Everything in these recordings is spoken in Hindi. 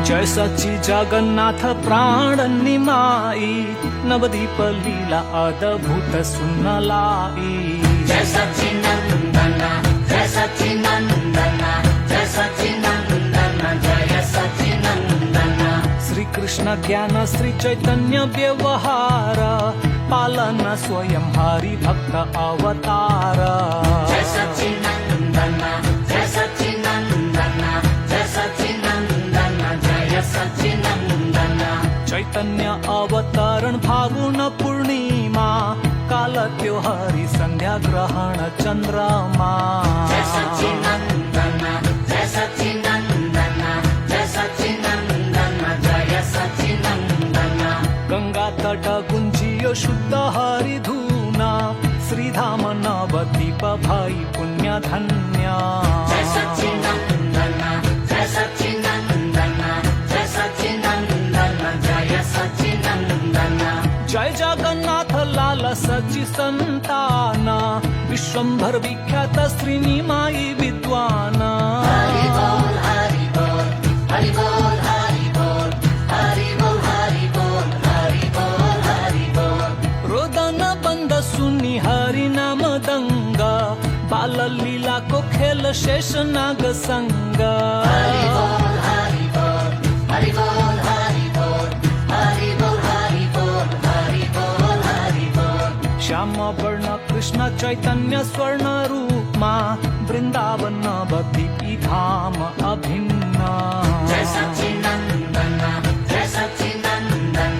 जय सच्ची जगन्नाथ प्राणनी माई, नवदीप लीला अद्भुत सुनलाई। जय सच्चिनंदन जय सच्चिनंदन जय सच्चिनंदन जय सच्चिनंदन। श्री कृष्ण ज्ञान श्री चैतन्य व्यवहार, पालन स्वयं हरि भक्त अवतार। जय सच्चिनंदन जय सच्चिनंदन जय सच्चिनंदन जय सच्चिनंदन। चैतन्य अवतरण फागुन पूर्णिमा, काल त्योहारी संध्या ग्रहण चंद्रमा। जय सच्चिनंदन जय सच्चिनंदन जय सच्चिनंदन जय सच्चिनंदन। गंगा तट गुंजियो शुद्ध हरि धूना, श्रीधाम नवदीप भाई पुण्य धन्य। जय सच्चिनंदन जय सच्चिनंदन जय सच्चिनंदन जय सच्चिनंदन। जय जगन्नाथ लाल सची संतान, विश्वंभर विख्यात श्रीनिमाई विद्वान। हरि बोल हरि बोल हरि बोल हरि बोल हरि बोल हरि बोल हरि बोल हरि बोल। रोदन बंद सुनी हरि नाम दंग, बाल लीला को खेल शेष नाग संग। हरि बोल हरि बोल हरि बोल हरि बोल हरि बोल हरि बोल हरि बोल हरि बोल। श्याम वर्ण कृष्ण चैतन्य स्वर्ण रूपमा, वृंदावन नवदीपी धाम अभिन्न। जय सच्चिनंदन जय सच्चिनंदन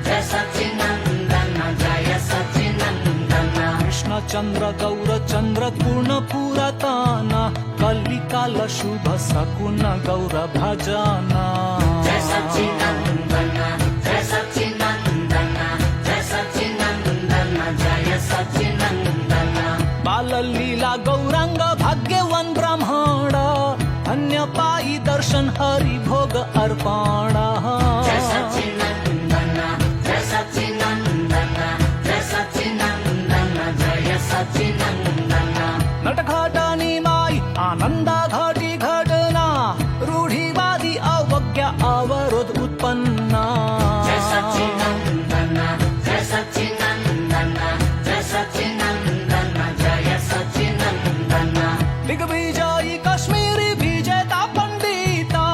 जय सच्चिनंदन जय सच्चिनंदन। कृष्ण चंद्र गौर चंद्र पूर्ण पुरातन, कलिकाल शुभ सकुन गौर भजन। जय सच्चिनंदन जय सच्चिनंदन जय सच्चिनंदन जय सच्चिनंदन। बाल लीला गौरांग भाग्यवान ब्राह्मण, धन्य पाई दर्शन हरि भोग अर्पण। जय सच्चिनंदन जय सच्चिनंदन जय सच्चिनंदन जय सच्चिनंदन। नटघाटनी माई आनंद घाटी घटना, रूढीवादी अवज्ञा अवरोध उत्पन्न। जय सच्चिनंदन जय सच्चिनंदन जय सच्चिनंदन जय सच्चिनंदन। दिग्विजयी काश्मीरी विजेता पंडिता,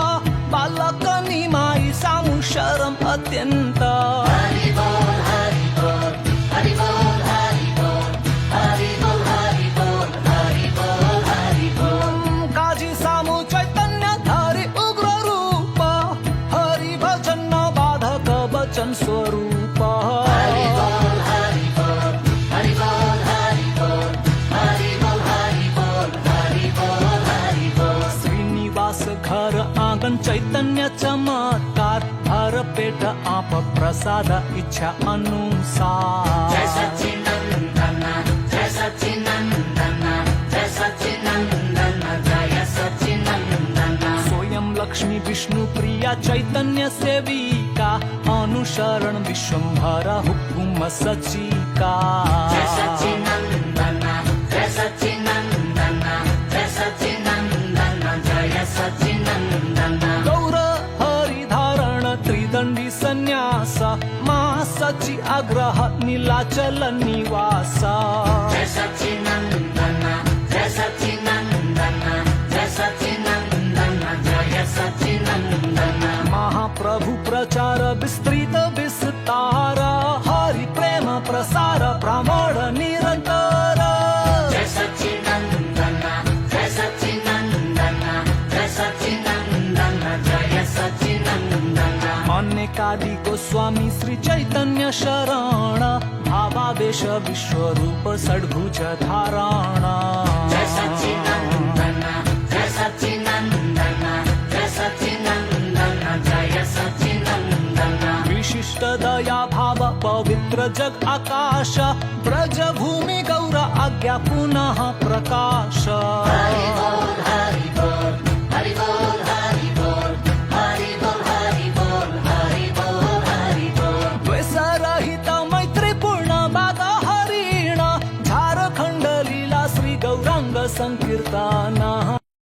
बालकनी माई सामू शरम अत्यंत। हरि बोल हरि बोल हरि बोल हरि बोल हरि बोल हरि बोल हरि बोल हरि बोल। काजी सामू चैतन्य धारी उग्र रूप, हरि भजन बाधक वचन स्वरूप। हरि बोल हरि बोल हरि बोल हरि बोल हरि बोल हरि बोल हरि बोल हरि बोल। श्रीनिवास घर आंगन चैतन्य चमत्कार, हर पेट आप प्रसाद इच्छा अनुसार। जय सच्चिनंदन जय सच्चिनंदन जय सच्चिनंदन जय सच्चिनंदन। स्वयं लक्ष्मी विष्णु प्रिया चैतन्य सेविका, अनुसरण विश्वंभर हुकुम सचिका। जय सच्चिनंदन जय सच्चिनंदन जय सच्चिनंदन जय सच्चिनंदन। गौर हरि धारण त्रिदंडी संन्यास, मासाची आग्रह नीलाचल निवास। जय सच्चिनंदन जय सच्चिनंदन जय सच्चिनंदन जय सच्चिनंदन। महाप्रभु प्रचार विस्तृत विस्तार, हरि प्रेम प्रसार ब्राह्मण निरंतर। जय सच्चिनंदन जय सच्चिनंदन जय सच्चिनंदन जय सच्चिनंदन। अनेकादि गोस्वामी श्री चैतन्य शरण, भावावेश विश्वरूप षड्भुज धारण। जय सच्चिनंदन जय सच्चिनंदन जय सच्चिनंदन जय सच्चिनंदन। विशिष्ट दया भाव पवित्र जग आकाश, ब्रज भूमि गौर आज्ञा पुनः प्रकाश। हरि बोल